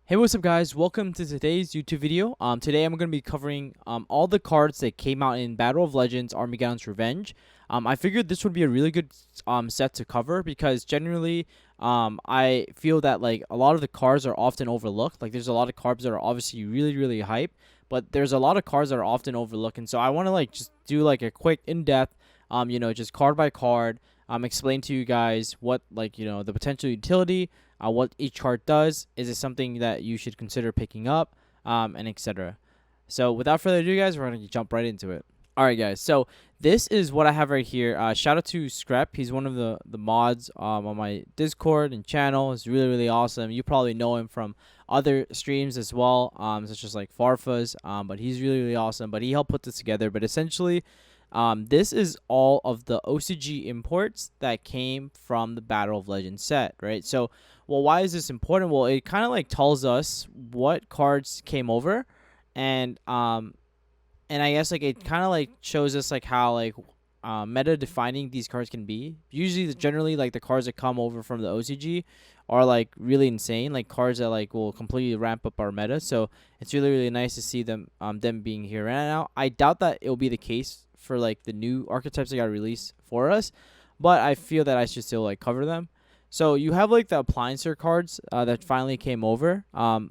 Hey, what's up guys? Welcome to today's YouTube video. Today I'm going to be covering all the cards that came out in Battle of Legends Armageddon's Revenge. I figured this would be a really good set to cover because generally I feel that like a lot of the cards are often overlooked. Like there's a lot of cards that are obviously really hype, but there's a lot of cards that are often overlooked. And so I want to like just do like a quick in-depth just card by card explain to you guys what the potential utility, what each card does. Is it something that you should consider picking up, and etc. So without further ado, guys, we're gonna jump right into it. All right, guys. So this is what I have right here. Shout out to Screp. He's one of the mods on my Discord and channel. It's really awesome. You probably know him from other streams as well, such as like Farfas. But he's really awesome. But he helped put this together. But essentially, this is all of the OCG imports that came from the Battle of Legends set, right? So, well, why is this important? Well, it kind of like tells us what cards came over, and I guess like it kind of like shows us like how like meta defining these cards can be. Usually, generally, like the cards that come over from the OCG are like really insane, like cards that like will completely ramp up our meta. So it's really nice to see them being here. And now I doubt that it will be the case for like the new archetypes that got released for us, but I feel that I should still like cover them. So you have like the Appliancer cards that finally came over.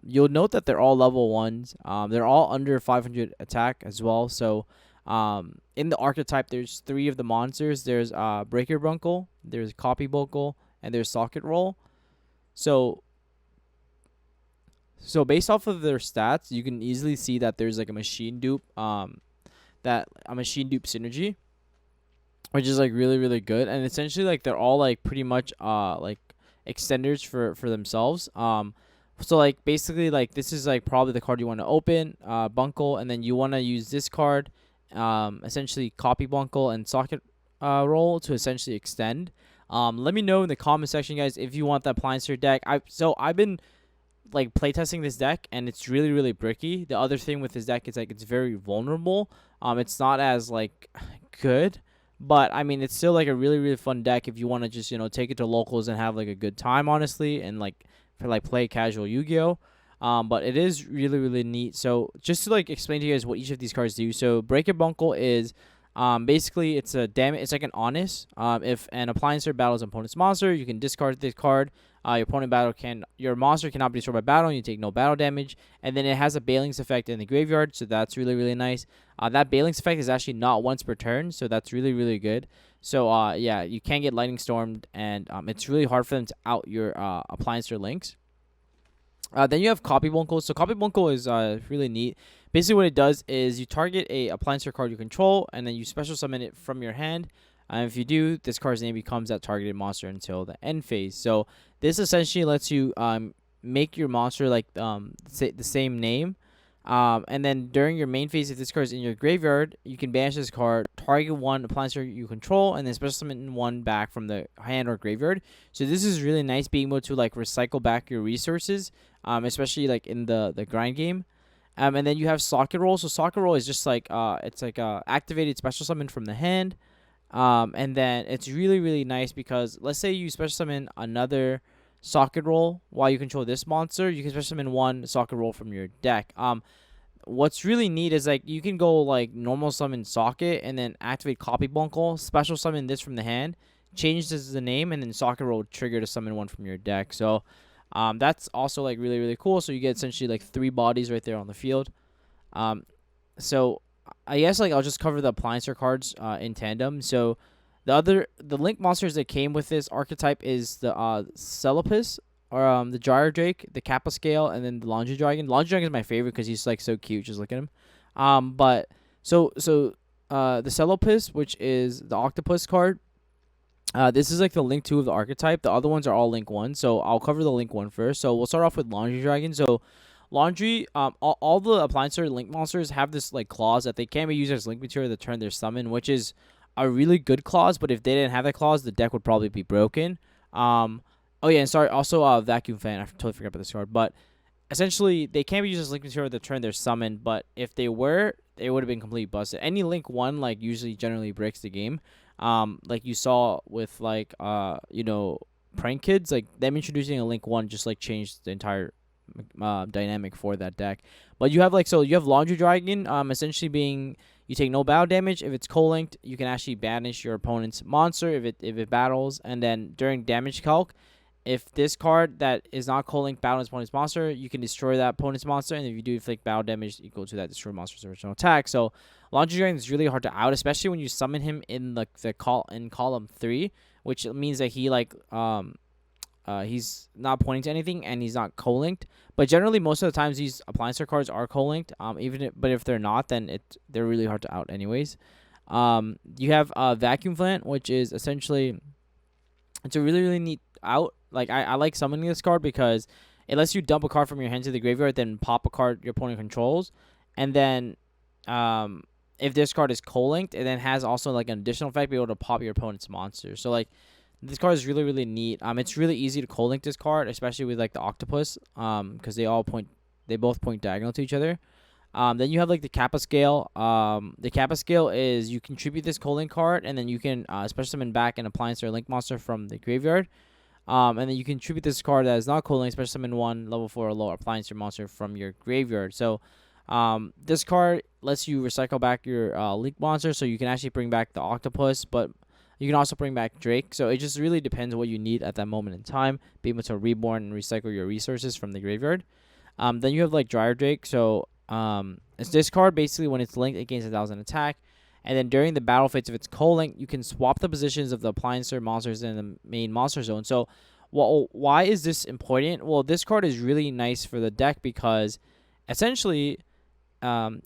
You'll note that they're all level 1s. They're all under 500 attack as well. So in the archetype, there's 3 of the monsters. There's Breaker Bunkle, there's Copy Bunkle, and there's Socket Roll. So based off of their stats, you can easily see that there's like a machine dupe synergy, which is like really good. And essentially like they're all like pretty much like extenders for themselves. So like basically like this is like probably the card you want to open, Bunkle, and then you want to use this card, essentially Copy Bunkle and Socket Roll to essentially extend. Let me know in the comment section, guys, if you want that Appliancer deck. I've been like playtesting this deck, and it's really bricky. The other thing with this deck is like it's very vulnerable. It's not as like good, but I mean it's still like a really fun deck if you want to just take it to locals and have like a good time, honestly, and like for like play casual Yu-Gi-Oh. But it is really neat. So just to like explain to you guys what each of these cards do. So Breaker Bunkle is basically it's a damage. It's like an honest. If an Appliancer battles an opponent's monster, you can discard this card. Your monster cannot be destroyed by battle, and you take no battle damage. And then it has a Baling's effect in the graveyard, so that's really nice. That Baling's effect is actually not once per turn, so that's really good. So yeah, you can get Lightning Stormed, and it's really hard for them to out your Appliancer links. Then you have Copy Bunkle. So Copy Bunkle is really neat. Basically, what it does is you target a Appliancer card you control, and then you special summon it from your hand. And if you do, this card's name becomes that targeted monster until the end phase. So this essentially lets you make your monster like the same name. And then during your main phase, if this card is in your graveyard, you can banish this card, target one Appliancer you control, and then special summon one back from the hand or graveyard. So this is really nice, being able to like recycle back your resources, especially like in the grind game. And then you have Socket Roll. So Socket Roll is just like it's like activated special summon from the hand. And then it's really nice because let's say you special summon another Socket Roll while you control this monster, you can special summon one Socket Roll from your deck. What's really neat is like you can go like normal summon Socket and then activate Copy Bunkle, special summon this from the hand, change this as the name, and then Socket Roll trigger to summon one from your deck. So that's also like really cool. So you get essentially like 3 bodies right there on the field. So I guess like I'll just cover the Appliancer cards in tandem. So the link monsters that came with this archetype is the Celopus, or the Gyre Drake, the Kappa Scale, and then the Laundry Dragon. Laundry Dragon is my favorite because he's like so cute. Just look at him. But so the Celopus, which is the Octopus card. This is like the link 2 of the archetype. The other ones are all link 1. So I'll cover the link 1 first. So we'll start off with Laundry Dragon. So Laundry, all the Appliancer link monsters have this like clause that they can be used as link material to turn their summon, which is a really good clause. But if they didn't have that clause, the deck would probably be broken. Oh yeah, and sorry, also Vacuum Fan. I totally forgot about this card. But essentially, they can be used as link material to turn their summon. But if they were, it would have been completely busted. Any link 1 like usually generally breaks the game. Like you saw with like Prank Kids, like them introducing a link 1 just like changed the entire dynamic for that deck. But you have like, so you have Laundry Dragon, essentially being, you take no battle damage. If it's co-linked, you can actually banish your opponent's monster if it battles. And then during damage calc, if this card that is not co-linked battles opponent's monster, you can destroy that opponent's monster. And if you do inflict battle damage equal to that destroy monster's original attack. So Laundry Dragon is really hard to out, especially when you summon him in in column 3, which means that he like he's not pointing to anything and he's not co-linked. But generally, most of the times these Appliancer cards are co-linked. But if they're not, then they're really hard to out anyways. You have Vacuum Flint, which is essentially, it's a really, really neat out. Like I like summoning this card because it lets you dump a card from your hand to the graveyard, then pop a card your opponent controls, and then if this card is co-linked, it then has also like an additional effect, be able to pop your opponent's monster. So like, this card is really, really neat. It's really easy to co-link this card, especially with like the Octopus, because they both point diagonal to each other. Then you have like the Kappa Scale. The Kappa Scale is you contribute this co-link card, and then you can special summon back an Appliancer or Link monster from the graveyard. And then you contribute this card that is not co-linked, special summon 1 level 4 or lower Appliancer monster from your graveyard. So this card lets you recycle back your Link monster, so you can actually bring back the Octopus, but you can also bring back Drake. So it just really depends on what you need at that moment in time. Be able to reborn and recycle your resources from the graveyard. Then you have like Dryer Drake. So it's this card basically when it's linked, it gains 1,000 attack. And then during the battle phase, if it's co-linked, you can swap the positions of the Appliancer monsters in the main monster zone. So why is this important? Well, this card is really nice for the deck because essentially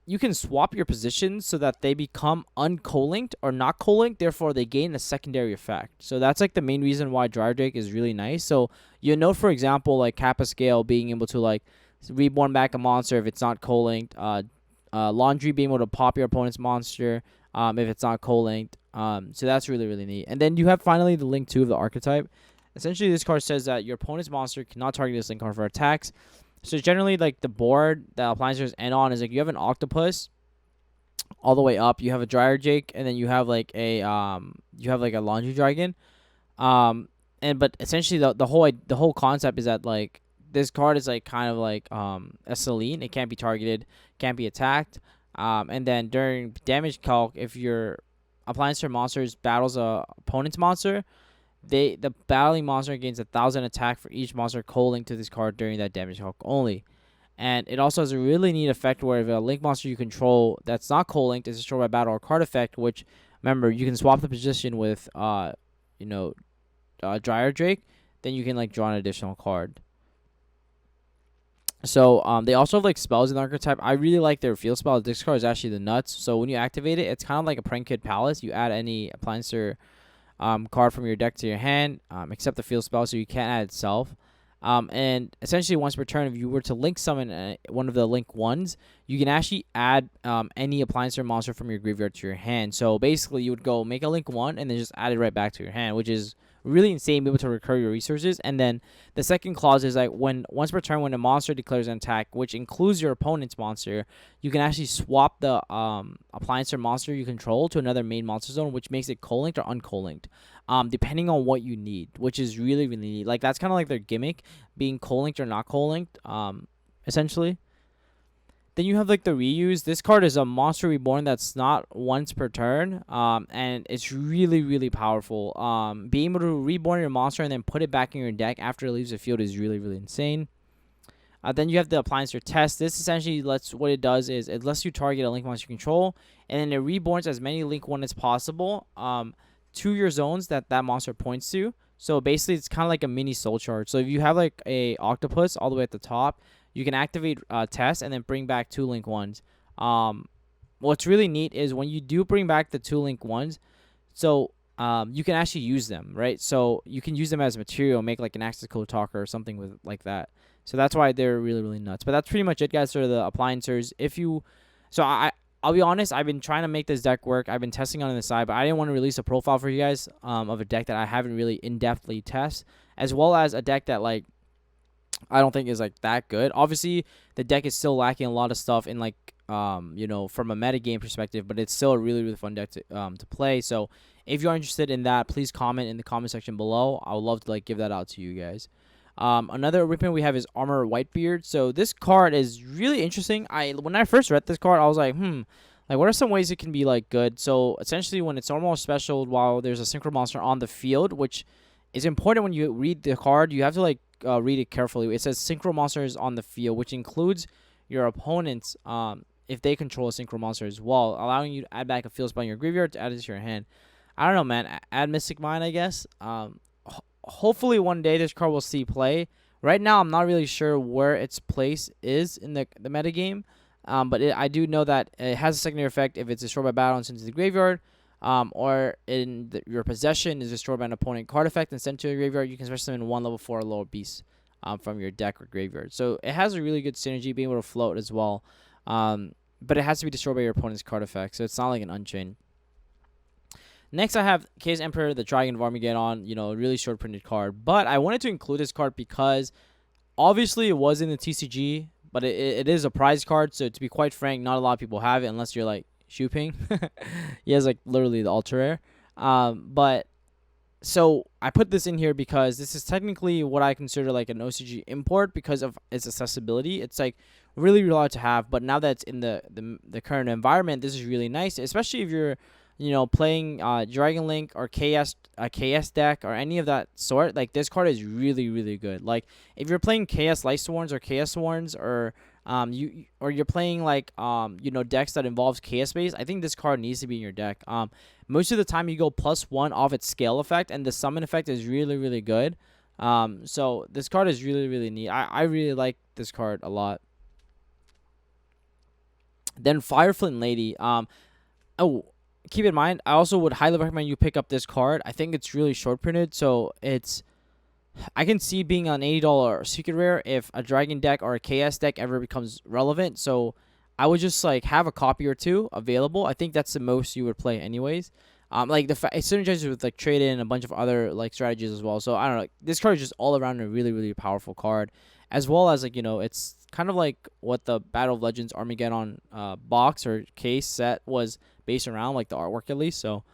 you can swap your positions so that they become unco-linked or not co-linked. Therefore, they gain a secondary effect. So that's like the main reason why Dryer Drake is really nice. So you note, for example, like Kappa Scale being able to like reborn back a monster if it's not co-linked. Laundry being able to pop your opponent's monster if it's not co-linked. So that's really, really neat. And then you have finally the Link 2 of the archetype. Essentially, this card says that your opponent's monster cannot target this Link card for attacks. So generally, like the board that Appliancers end on is like you have an Octopus all the way up. You have a Dryer Drake, and then you have like a Laundry Dragon. But essentially the whole concept is that like this card is like kind of like a Celine. It can't be targeted, can't be attacked. And then during damage calc, if your Appliancer monsters battles a opponent's monster, the battling monster gains 1,000 attack for each monster co-linked to this card during that damage calc only. And it also has a really neat effect where if a Link monster you control that's not co-linked is destroyed by battle or card effect, which remember you can swap the position with Dryer Drake, then you can like draw an additional card. So they also have like spells in the archetype. I really like their field spell. This card is actually the nuts. So when you activate it, it's kind of like a Prank Kid Palace. You add any Appliancer card from your deck to your hand, except the field spell, so you can't add itself. And essentially once per turn, if you were to link summon one of the link ones, you can actually add any Appliancer monster from your graveyard to your hand. So basically you would go make a link 1 and then just add it right back to your hand, which is really insane, be able to recur your resources. And then the second clause is like once per turn when a monster declares an attack, which includes your opponent's monster, you can actually swap the Appliancer monster you control to another main monster zone, which makes it co-linked or unco-linked, depending on what you need, which is really, really neat. Like that's kind of like their gimmick, being co-linked or not co-linked, essentially. Then you have like the reuse. This card is a monster reborn that's not once per turn, and it's really, really powerful. Being able to reborn your monster and then put it back in your deck after it leaves the field is really, really insane. Then you have the Appliancer Test. This essentially what it does is it lets you target a Link monster you control, and then it reborns as many Link 1 as possible to your zones that monster points to. So basically, it's kind of like a mini soul charge. So if you have like a Octopus all the way at the top, you can activate Test and then bring back 2 Link 1s. What's really neat is when you do bring back the 2 Link 1s, so you can actually use them, right? So you can use them as material, make like an Access Code Talker or something with like that. So that's why they're really, really nuts. But that's pretty much it, guys, for the Appliancers. I'll be honest, I've been trying to make this deck work. I've been testing on the side, but I didn't want to release a profile for you guys of a deck that I haven't really in-depthly tested, as well as a deck that like I don't think is like that good. Obviously, the deck is still lacking a lot of stuff in like from a metagame perspective, but it's still a really, really fun deck to play. So if you're interested in that, please comment in the comment section below. I would love to like give that out to you guys. Another reprint we have is Armor Whitebeard. So this card is really interesting. When I first read this card, I was like, like what are some ways it can be like good? So essentially, when it's normal or special, while there's a synchro monster on the field, which is important when you read the card, you have to like read it carefully. It says synchro monsters on the field, which includes your opponents if they control a synchro monster as well, allowing you to add back a field spell in your graveyard to add it to your hand. I don't know, man. Add Mystic Mine, I guess. Hopefully one day this card will see play. Right now, I'm not really sure where its place is in the metagame. But I do know that it has a secondary effect if it's destroyed by battle and sent to the graveyard. Or in your possession is destroyed by an opponent card effect and sent to a graveyard. You can special summon one level 4 or lower beast from your deck or graveyard. So it has a really good synergy, being able to float as well. But it has to be destroyed by your opponent's card effect, so it's not like an Unchained. Next, I have Chaos Emperor, the Dragon of Armageddon. A really short printed card. But I wanted to include this card because obviously it was in the TCG, but it is a prize card. So to be quite frank, not a lot of people have it unless you're like Shuping. He has like literally the ultra rare. But so I put this in here because this is technically what I consider like an OCG import because of its accessibility. It's like really hard to have, but now that it's in the current environment, this is really nice, especially if you're playing Dragon Link or KS deck or any of that sort. Like this card is really really good. Like if you're playing KS Lightsworns or KS Sworns or you're playing like decks that involves KS base, I think this card needs to be in your deck. Most of the time you go +1 off its scale effect, and the summon effect is really really good. So this card is really really neat. I really like this card a lot. Then Flint Lady. Keep in mind, I also would highly recommend you pick up this card. I think it's really short printed, so I can see being an $80 secret rare if a Dragon deck or a KS deck ever becomes relevant. So I would just like have a copy or two available. I think that's the most you would play anyways. Like it synergizes with like trade in and a bunch of other like strategies as well. So I don't know. This card is just all around a really really powerful card, as well as like it's kind of like what the Battle of Legends Armageddon box or case set was based around, like the artwork at least. So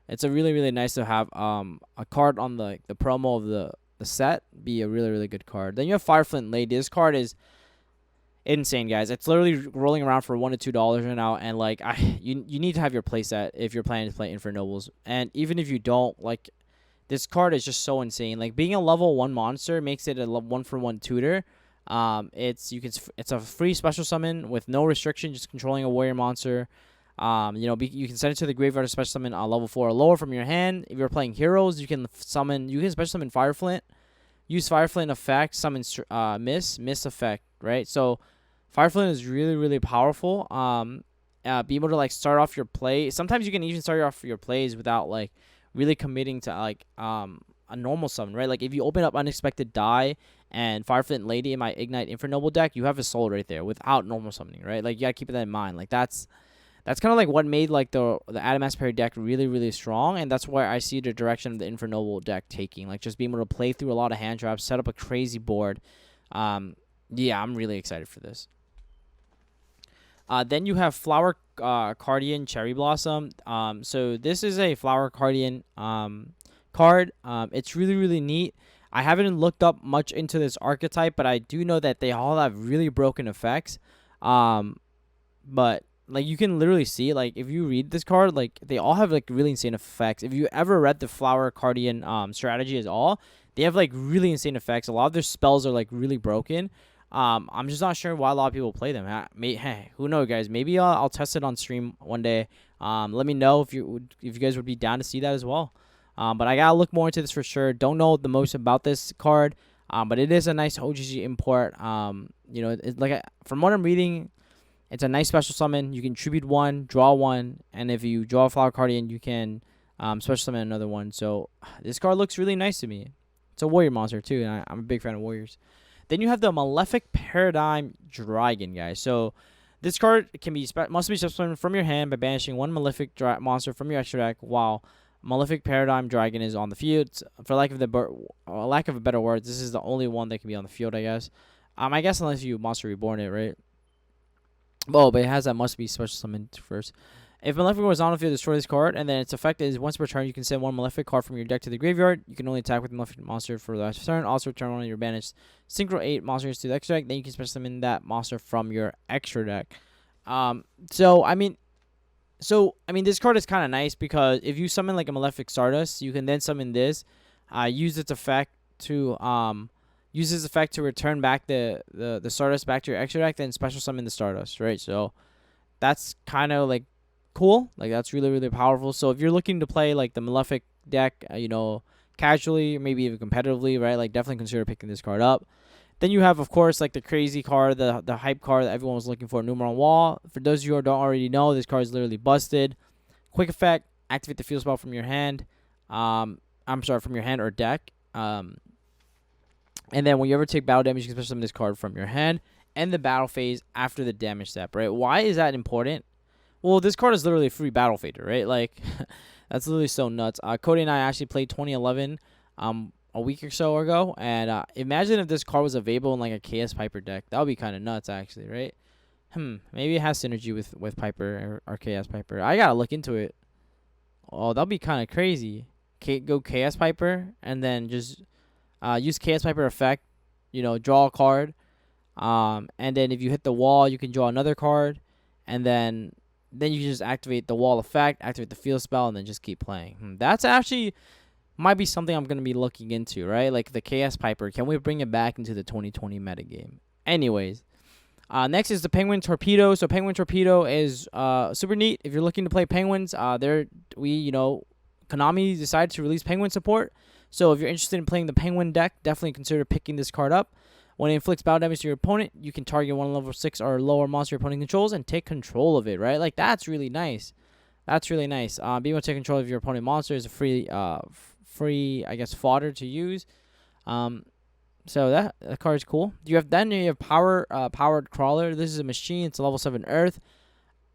it's a really really nice to have a card on the promo of the set be a really really good card. Then you have Flint Lady. This card is insane, guys. It's literally rolling around for $1 to $2 right now, and like you need to have your playset if you're planning to play Infernobles. And even if you don't, like this card is just so insane. Like being a level 1 monster makes it a 1-for-1 tutor. It's a free special summon with no restriction, just controlling a warrior monster. You can send it to the graveyard to special summon a level 4 or lower from your hand. If you're playing heroes, you can special summon Fireflint. Use Fireflint effect, summon miss effect, right? So Fireflint is really really powerful. Be able to like start off your play. Sometimes you can even start off your plays without like really committing to like a normal summon, right? Like if you open up Unexpected Die and Flint Lady in my Ignite Infernoble deck, you have a soul right there without normal summoning, right? Like you gotta keep that in mind. Like that's kind of like what made like the Adamass Parry deck really really strong, and that's where I see the direction of the Infernoble deck taking. Like just being able to play through a lot of hand traps, set up a crazy board. Yeah, I'm really excited for this. Then you have Flower Cardian Cherry Blossom. So this is a Flower Cardian card. It's really really neat. I haven't looked up much into this archetype, but I do know that they all have really broken effects. But like you can literally see, like if you read this card, like they all have like really insane effects. If you ever read the Flower Cardian strategy at all, they have like really insane effects. A lot of their spells are like really broken. I'm just not sure why a lot of people play them. Hey, who knows, guys? Maybe I'll test it on stream one day. Let me know if you guys would be down to see that as well. But I gotta look more into this for sure. Don't know the most about this card. But it is a nice OGG import. It's like from what I'm reading, it's a nice special summon. You can tribute 1, draw 1, and if you draw a Flower Cardian, you can special summon another one. So this card looks really nice to me. It's a warrior monster too, and I'm a big fan of warriors. Then you have the Malefic Paradigm Dragon, guys. So this card must be special summoned from your hand by banishing 1 Malefic monster from your extra deck while Malefic Paradigm Dragon is on the field. For lack of a better word, this is the only one that can be on the field, I guess. I guess unless you Monster Reborn it, right? Oh, but it has that must be special summoned first. If Malefic was on the field, destroy this card, and then its effect is once per turn, you can send one Malefic card from your deck to the graveyard. You can only attack with Malefic monster for the last turn. Also, return one of your banished Synchro 8 monsters to the extra deck. Then you can special summon that monster from your extra deck. So I mean, this card is kind of nice because if you summon like a Malefic Stardust, you can then summon this, use its effect to return back the Stardust back to your extra deck, then special summon the Stardust, right? So that's kind of like cool. Like that's really, really powerful. So if you're looking to play like the Malefic deck, casually, maybe even competitively, right? Like definitely consider picking this card up. Then you have, of course, like the crazy card, the hype card that everyone was looking for, Numeron Wall. For those of you who don't already know, this card is literally busted. Quick effect, activate the field spell from your hand. From your hand or deck. And then when you ever take battle damage, you can special summon this card from your hand. End the battle phase after the damage step, right? Why is that important? Well, this card is literally a free battle fader, right? Like, that's literally so nuts. Cody and I actually played 2011 a week or so ago, and imagine if this card was available in like a KS Piper deck. That would be kind of nuts, actually, right? Maybe it has synergy with Piper or KS Piper. I gotta look into it. Oh, that'd be kind of crazy. Go KS Piper and then just use KS Piper effect, draw a card. And then if you hit the wall, you can draw another card, and then you can just activate the wall effect, activate the field spell, and then just keep playing. That's actually might be something I'm going to be looking into, right? Like the KS Piper. Can we bring it back into the 2020 metagame? Anyways, next is the Penguin Torpedo. So Penguin Torpedo is super neat. If you're looking to play Penguins, Konami decided to release Penguin support. So if you're interested in playing the Penguin deck, definitely consider picking this card up. When it inflicts battle damage to your opponent, you can target one level 6 or lower monster your opponent controls and take control of it, right? Like, that's really nice. That's really nice. Being able to take control of your opponent monster is a free, I guess, fodder to use. So that card is cool. You have Powered Crawler. This is a machine. It's a level 7 Earth.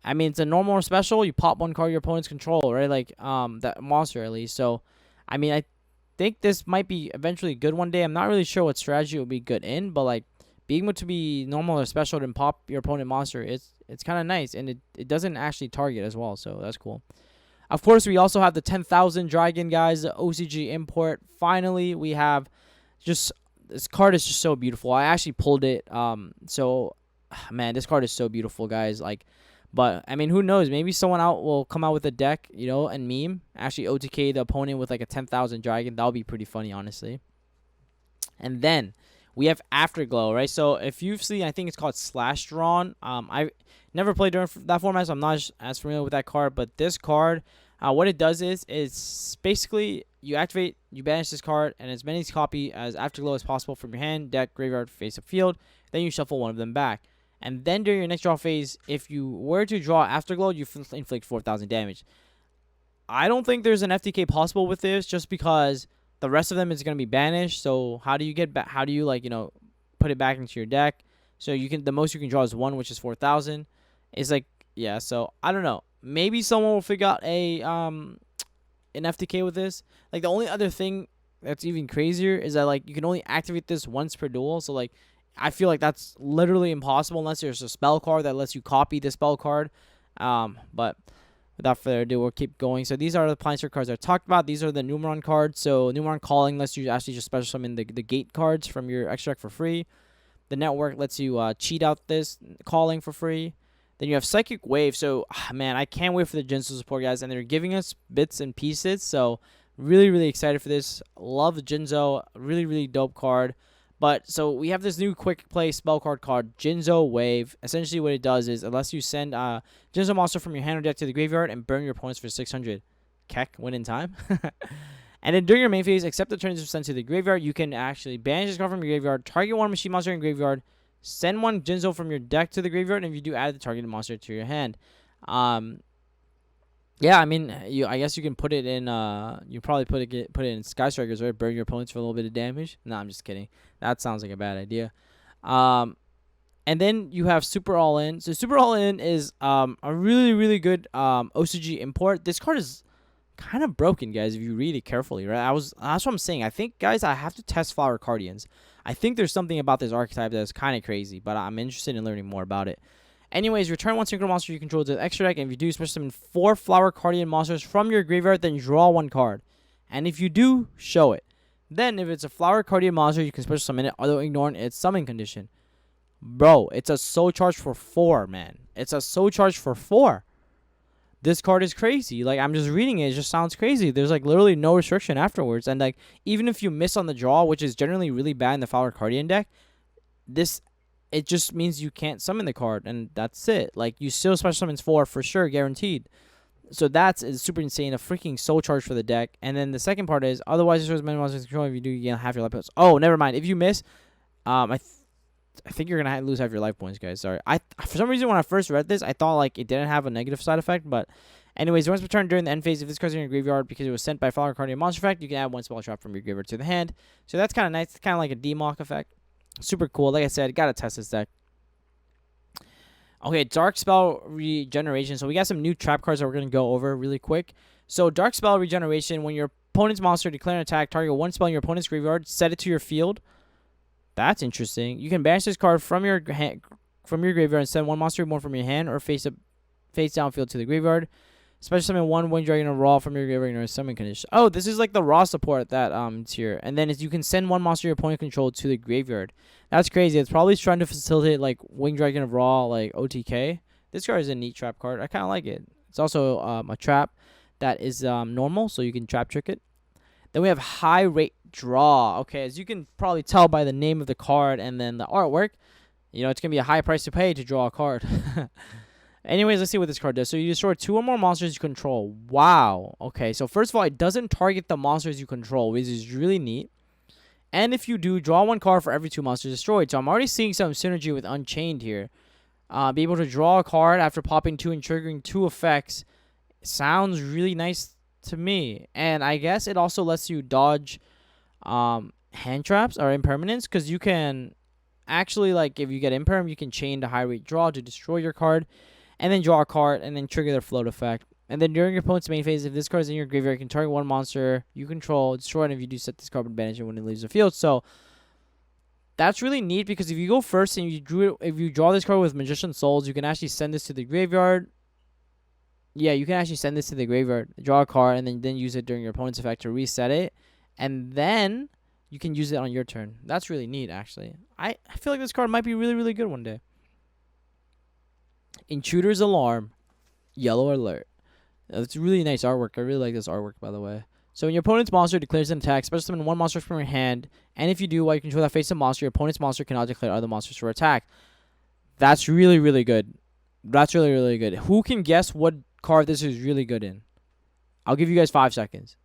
I mean, it's a normal or special. You pop one card your opponent's control, right? Like, that monster at least. So, I mean, I think this might be eventually good one day. I'm not really sure what strategy it would be good in, but like being able to be normal or special and pop your opponent monster, it's kind of nice, and it doesn't actually target as well, so that's cool. Of course, we also have the 10,000 Dragon, guys, the OCG import. Finally, we have this card is just so beautiful. I actually pulled it. Man, this card is so beautiful, guys. Like, but I mean, who knows? Maybe someone will come out with a deck, and meme actually OTK the opponent with like a 10,000 Dragon. That would be pretty funny, honestly. And then we have Afterglow, right? So if you've seen, I think it's called Slash Drawn. I never played during that format, so I'm not as familiar with that card. But this card, what it does is basically you activate, you banish this card, and as many copy as Afterglow as possible from your hand, deck, graveyard, face up, field. Then you shuffle one of them back. And then during your next draw phase, if you were to draw Afterglow, you inflict 4,000 damage. I don't think there's an FTK possible with this, just because the rest of them is going to be banished. So how do you get back? How do you put it back into your deck? So the most you can draw is 1, which is 4,000. It's like, yeah. So I don't know. Maybe someone will figure out an FTK with this. Like, the only other thing that's even crazier is that like you can only activate this once per duel. So like, I feel like that's literally impossible unless there's a spell card that lets you copy the spell card. But without further ado, we'll keep going. So these are the Appliancer cards I talked about. These are the Numeron cards. So Numeron Calling lets you actually just special summon the gate cards from your extract for free. The Network lets you cheat out this Calling for free. Then you have Psychic Wave. So, man, I can't wait for the Jinzo support, guys. And they're giving us bits and pieces. So really, really excited for this. Love the Jinzo. Really, really dope card. But, so, we have this new quick play spell card called Jinzo Wave. Essentially, what it does is, unless you send Jinzo monster from your hand or deck to the graveyard and burn your opponents for 600 Keck win in time. And then during your main phase, except the turns are sent to the graveyard, you can actually banish this card from your graveyard, target one machine monster in graveyard, send one Jinzo from your deck to the graveyard, and if you do, add the targeted monster to your hand. Yeah, I mean, I guess you can put it in. You probably put it in Sky Strikers, right? Burn your opponents for a little bit of damage. No, I'm just kidding. That sounds like a bad idea. And then you have Super All In. So Super All In is a really, really good OCG import. This card is kind of broken, guys, if you read it carefully, right? That's what I'm saying. I think, guys, I have to test Flower Cardians. I think there's something about this archetype that's kind of crazy, but I'm interested in learning more about it. Anyways, return one synchro monster you control to the extra deck, and if you do, special summon 4 Flower Cardian monsters from your graveyard, then draw 1 card. And if you do, show it. Then, if it's a Flower Cardian monster, you can special summon it, although ignoring its summon condition. Bro, it's a soul charge for 4, man. It's a soul charge for 4. This card is crazy. Like, I'm just reading it. It just sounds crazy. There's, like, literally no restriction afterwards. And, like, even if you miss on the draw, which is generally really bad in the Flower Cardian deck, it just means you can't summon the card. And that's it. Like, you still special summons 4 for sure, guaranteed. So that's super insane. A freaking soul charge for the deck. And then the second part is, otherwise, it shows many monsters control. If you do, you gain half your life points. Oh, never mind. If you miss, I think you're gonna lose half your life points, guys. Sorry. For some reason when I first read this, I thought like it didn't have a negative side effect, but anyways, once returned during the end phase, if this card's in your graveyard because it was sent by Flower Cardian monster effect, you can add 1 spell trap from your graveyard to the hand. So that's kind of nice. It's kind of like a demock effect. Super cool. Like I said, gotta test this deck. Okay, Dark Spell Regeneration. So we got some new trap cards that we're gonna go over really quick. So Dark Spell Regeneration, when your opponent's monster declare an attack, target 1 spell in your opponent's graveyard, set it to your field. That's interesting. You can banish this card from your graveyard and send 1 monster reborn from your hand or face down field to the graveyard. Special summon 1 Winged Dragon of Raw from your graveyard in a summon condition. Oh, this is like the raw support that it's here. And then you can send 1 monster your opponent controlled to the graveyard. That's crazy. It's probably trying to facilitate like Winged Dragon of Raw, like OTK. This card is a neat trap card. I kind of like it. It's also a trap that is normal, so you can trap trick it. Then we have High Rate Draw. Okay, as you can probably tell by the name of the card and then the artwork, you know, it's going to be a high price to pay to draw a card. Anyways, let's see what this card does. So you destroy 2 or more monsters you control. Wow. Okay, so first of all, it doesn't target the monsters you control, which is really neat. And if you do, draw 1 card for every 2 monsters destroyed. So I'm already seeing some synergy with Unchained here. Be able to draw a card after popping 2 and triggering 2 effects. Sounds really nice to me. And I guess it also lets you dodge hand traps or impermanence, because you can actually, like, if you get imperm, you can chain the high rate draw to destroy your card and then draw a card and then trigger their float effect. And then during your opponent's main phase, if this card is in your graveyard, you can target 1 monster you control, destroy it, and if you do, set this card with advantage when it leaves the field. So that's really neat, because if you go first and if you draw this card with Magician Souls, you can actually send this to the graveyard. Yeah, you can actually send this to the graveyard, draw a card, and then use it during your opponent's effect to reset it. And then you can use it on your turn. That's really neat, actually. I feel like this card might be really, really good one day. Intruder's Alarm. Yellow Alert. It's really nice artwork. I really like this artwork, by the way. So when your opponent's monster declares an attack, special summon 1 monster from your hand. And if you do, while you control that face of monster, your opponent's monster cannot declare other monsters for attack. That's really, really good. That's really, really good. Who can guess what card this is really good in? I'll give you guys 5 seconds.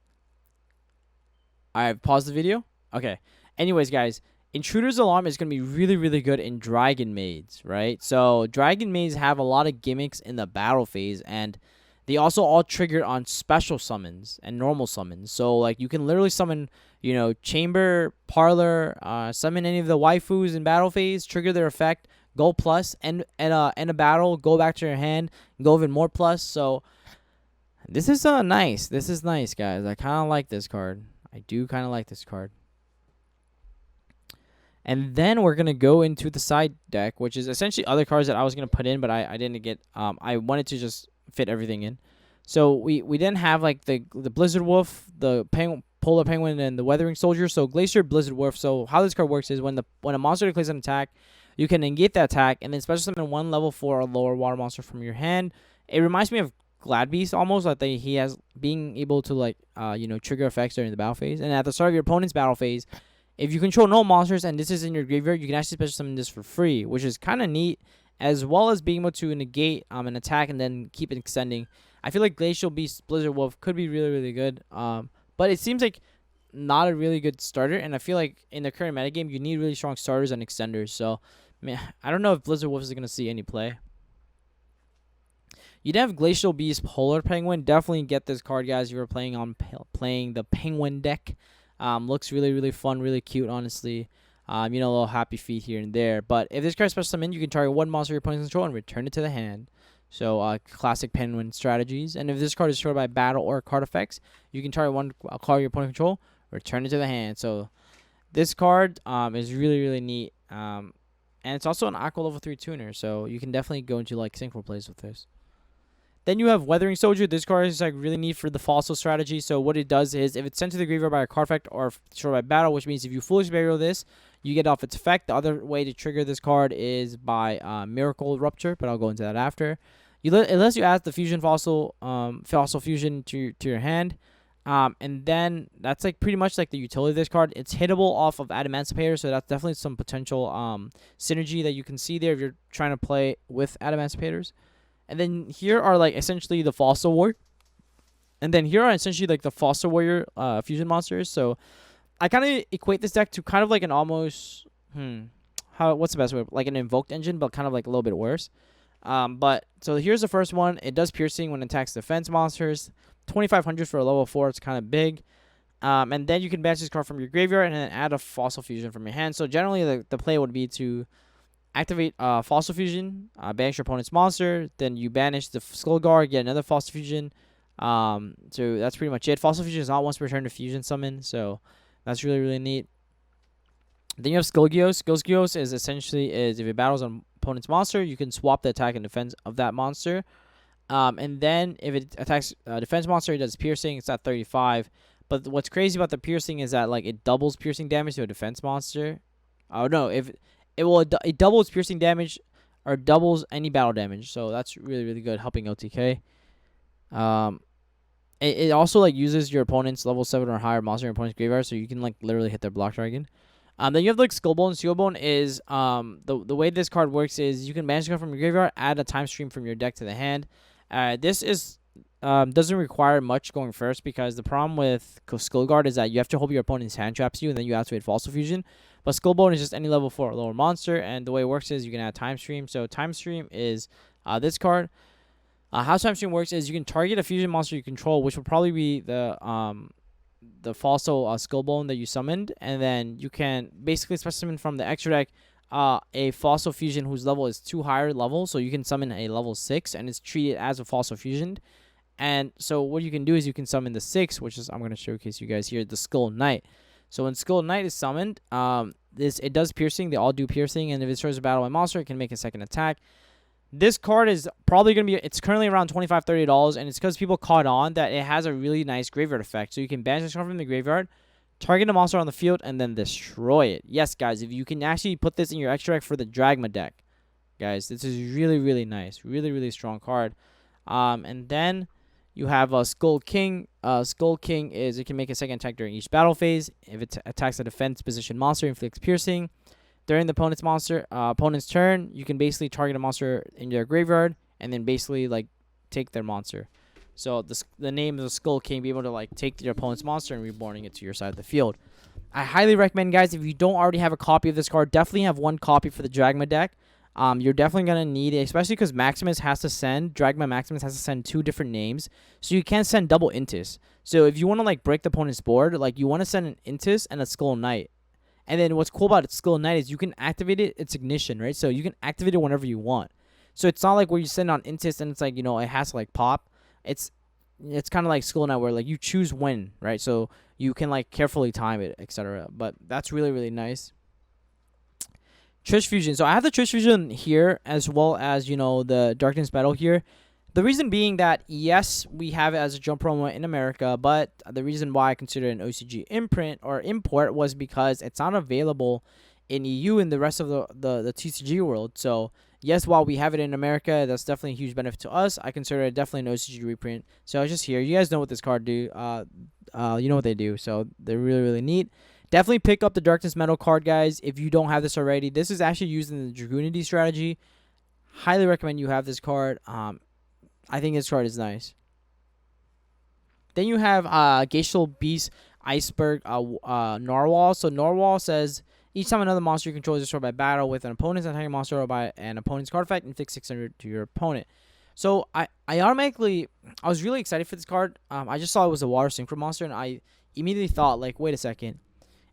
I've paused the video. Okay. Anyways, guys, Intruder's Alarm is going to be really, really good in Dragonmaids, right? So Dragonmaids have a lot of gimmicks in the battle phase, and they also all trigger on special summons and normal summons. So, like, you can literally summon, you know, Chamber, Parlor, summon any of the waifus in battle phase, trigger their effect, go plus, end a battle, go back to your hand, go even more plus. So this is nice. This is nice, guys. I kind of like this card. I do kind of like this card. And then we're going to go into the side deck, which is essentially other cards that I was going to put in, but I didn't get, I wanted to just fit everything in. So we didn't have like the Blizzard Wolf, the Polar Penguin, and the Weathering Soldier. So Glacier, Blizzard Wolf. So how this card works is when a monster declares an attack, you can negate that attack and then special summon 1 level 4 or lower water monster from your hand. It reminds me of Glad Beast almost, like he has being able to like you know, trigger effects during the battle phase. And at the start of your opponent's battle phase, if you control no monsters and this is in your graveyard, you can actually special summon this for free, which is kind of neat, as well as being able to negate an attack and then keep it extending. I feel like Glacial Beast, Blizzard Wolf could be really, really good. But it seems like not a really good starter, and I feel like in the current metagame, you need really strong starters and extenders. So, man, I don't know if Blizzard Wolf is going to see any play. You'd have Glacial Beast, Polar Penguin. Definitely get this card, guys, if you're playing the Penguin deck. Looks really, really fun, really cute, honestly. You know, a little happy feet here and there. But if this card special summon, you can target 1 monster your opponent's control and return it to the hand. So, classic Penguin strategies. And if this card is destroyed by battle or card effects, you can target 1 card your opponent control, return it to the hand. So, this card is really, really neat. And it's also an Aqua level 3 tuner, so you can definitely go into like synchro plays with this. Then you have Weathering Soldier. This card is like really neat for the fossil strategy. So what it does is if it's sent to the graveyard by a card effect or destroyed by battle, which means if you foolish burial this, you get off its effect. The other way to trigger this card is by Miracle Rupture, but I'll go into that after. It lets you add the fusion fossil fusion to your hand. And then that's like pretty much like the utility of this card. It's hittable off of Adamantipator, so that's definitely some potential synergy that you can see there if you're trying to play with Adamanticators. And then here are like essentially the Fossil Warrior. And then here are essentially like the Fossil Warrior fusion monsters. So I kind of equate this deck to kind of like an almost what's the best way? Like an invoked engine, but kind of like a little bit worse. But so here's the first one. It does piercing when it attacks defense monsters. 2,500 for a level 4. It's kind of big. And then you can banish this card from your graveyard and then add a Fossil Fusion from your hand. So generally the play would be to activate Fossil Fusion, banish your opponent's monster, then you banish the Skull Guard, get another Fossil Fusion. So that's pretty much it. Fossil Fusion is not once per turn to fusion summon, so that's really, really neat. Then you have Yugioh. Yugioh is essentially if it battles an opponent's monster, you can swap the attack and defense of that monster. And then if it attacks a defense monster, it does piercing. It's at 35. But what's crazy about the piercing is that like it doubles piercing damage to a defense monster. Oh no, it doubles piercing damage or doubles any battle damage. So that's really, really good, helping OTK. It also like uses your opponent's level 7 or higher monster in your opponent's graveyard, so you can like literally hit their block dragon. Then you have like Skullbone. Skullbone is the way this card works is you can banish a card from your graveyard, add a time stream from your deck to the hand. This is doesn't require much going first, because the problem with Skullguard is that you have to hope your opponent's hand traps you and then you activate Fossil Fusion. But Skullbone is just any level 4 or lower monster, and the way it works is you can add Time Stream. So Time Stream is this card. How Time Stream works is you can target a fusion monster you control, which will probably be the Fossil Skullbone that you summoned, and then you can basically special summon from the extra deck a Fossil Fusion whose level is 2 higher level, so you can summon a level 6, and it's treated as a Fossil Fusion. And so what you can do is you can summon the 6, which is, I'm going to showcase you guys here, the Skull Knight. So when Skull Knight is summoned, it does piercing. They all do piercing, and if it destroys a battle by monster, it can make a second attack. This card is probably going to be, it's currently around $25, $30, and it's because people caught on that it has a really nice graveyard effect. So you can banish this card from the graveyard, target a monster on the field, and then destroy it. Yes, guys, if you can actually put this in your extra deck for the Dragonmaid deck, guys, this is really, really nice. Really, really strong card. And then you have Skull King. Skull King is, it can make a second attack during each battle phase. If it attacks a defense position monster, inflicts piercing. During the opponent's turn, you can basically target a monster in their graveyard and then basically like take their monster. So the name of the Skull King, be able to like take your opponent's monster and reborning it to your side of the field. I highly recommend, guys, if you don't already have a copy of this card, definitely have one copy for the Dragonmaid deck. You're definitely gonna need it, especially because Dragonmaid Maximus has to send 2 different names, so you can't send double Intis. So if you want to like break the opponent's board, like you want to send an Intis and a Skull Knight. And then what's cool about Skull Knight is you can activate its ignition, right? So you can activate it whenever you want. So it's not like where you send on Intis and it's like, you know, it has to like pop. It's kind of like Skull Knight where like you choose when, right? So you can like carefully time it, etc. But that's really, really nice. Trish Fusion. So I have the Trish Fusion here as well as, you know, the Darkness Battle here. The reason being that, yes, we have it as a jump promo in America, but the reason why I consider it an OCG imprint or import was because it's not available in EU and the rest of the TCG world. So, yes, while we have it in America, that's definitely a huge benefit to us. I consider it definitely an OCG reprint. So, I was just here. You guys know what this card do. You know what they do. So, they're really, really neat. Definitely pick up the Darkness Metal card, guys, if you don't have this already. This is actually used in the Dragoonity strategy. Highly recommend you have this card. I think this card is nice. Then you have Glacial Beast Iceberg Narwhal. So Narwhal says, each time another monster you control is destroyed by battle with an opponent's attacking monster or by an opponent's card effect, inflict 600 to your opponent. So I was really excited for this card. I just saw it was a water synchro monster, and I immediately thought, like, wait a second.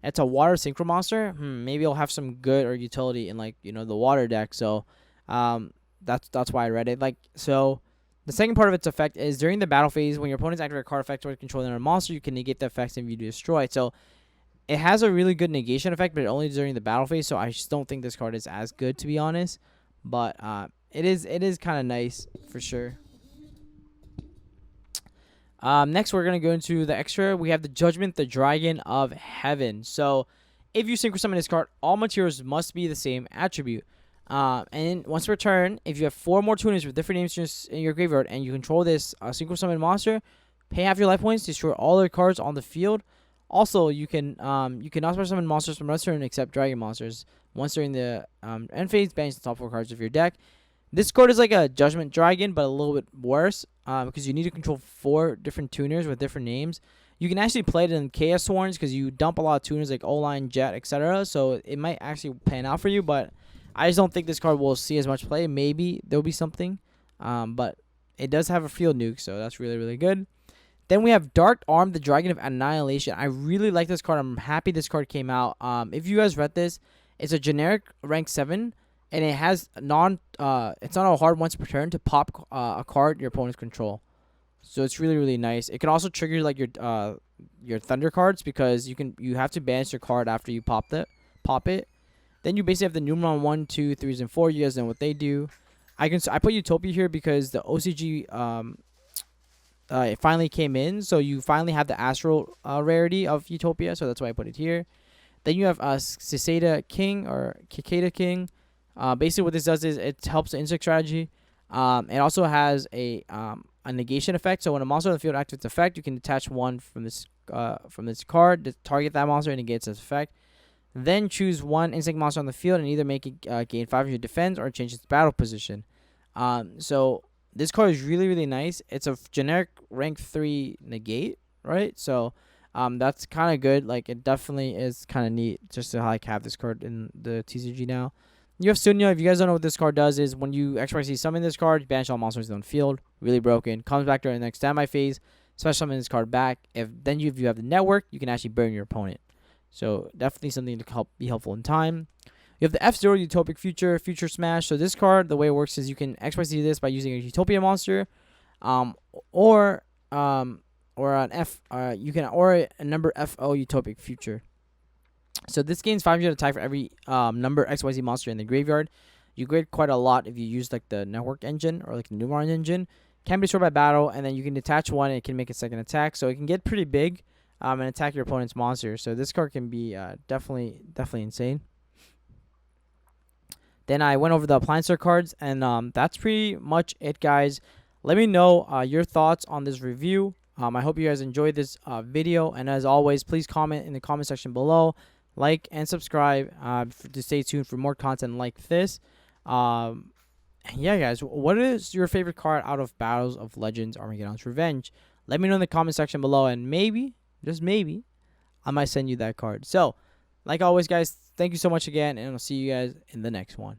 It's a water synchro monster? Maybe it'll have some good or utility in, like, you know, the water deck. So that's why I read it. Like, so the second part of its effect is during the battle phase, when your opponent's activate a card effect or controlling a monster, you can negate the effects and you destroy it. So It has a really good negation effect, but only during the battle phase, so I just don't think this card is as good, to be honest. But it is kind of nice for sure. Next, we're going to go into the extra. We have the Judgment, the Dragon of Heaven. So, if you synchro summon this card, all materials must be the same attribute. And once per turn, if you have 4 more tuners with different names in your graveyard and you control this synchro summon monster, pay half your life points, destroy all their cards on the field. Also, you can not special summon monsters from rest turn except dragon monsters. Once during the end phase, banish the top 4 cards of your deck. This card is like a Judgment Dragon, but a little bit worse because you need to control 4 different tuners with different names. You can actually play it in Chaos Sworns because you dump a lot of tuners like O-Line, Jet, etc. So it might actually pan out for you, but I just don't think this card will see as much play. Maybe there'll be something, but it does have a field nuke, so that's really, really good. Then we have Dark Arm, the Dragon of Annihilation. I really like this card. I'm happy this card came out. If you guys read this, it's a generic rank 7, and it has it's not a hard once per turn to pop a card your opponent's control. So it's really, really nice. It can also trigger like your Thunder cards because you have to banish your card after you pop it. Then you basically have the Numeron 1, 2, 3s, and 4. You guys know what they do. I put Utopia here because the OCG it finally came in, so you finally have the Astral rarity of Utopia, so that's why I put it here. Then you have Cicada King or Cicada King. Basically, what this does is it helps the insect strategy. It also has a negation effect. So when a monster on the field activates its effect, you can detach one from this card to target that monster and negate its effect. Then choose one insect monster on the field and either make it gain 500 defense or change its battle position. So this card is really, really nice. It's a generic rank 3 negate, right? So that's kind of good. Like, it definitely is kind of neat just to like have this card in the TCG now. You have Sunya. If you guys don't know what this card does, is when you XYZ summon this card, you banish all monsters on the field. Really broken. Comes back during the next standby phase. Special summon this card back. If you have the network, you can actually burn your opponent. So definitely something to be helpful in time. You have the F0 Utopic Future Smash. So this card, the way it works is you can XYZ this by using a Utopia monster, or an a number FO Utopic Future. So this gains 500 attack for every number XYZ monster in the graveyard. You get quite a lot if you use like the network engine or like the Numeron engine. Can be destroyed by battle, and then you can detach one and it can make a second attack. So it can get pretty big and attack your opponent's monster. So this card can be definitely insane. Then I went over the Appliancer cards, and that's pretty much it, guys. Let me know your thoughts on this review. I hope you guys enjoyed this video, and as always, please comment in the comment section below. Like and subscribe to stay tuned for more content like this. Yeah, guys, what is your favorite card out of Battles of Legends Armageddon's Revenge? Let me know in the comment section below, and maybe, just maybe, I might send you that card. So, like always, guys, thank you so much again, and I'll see you guys in the next one.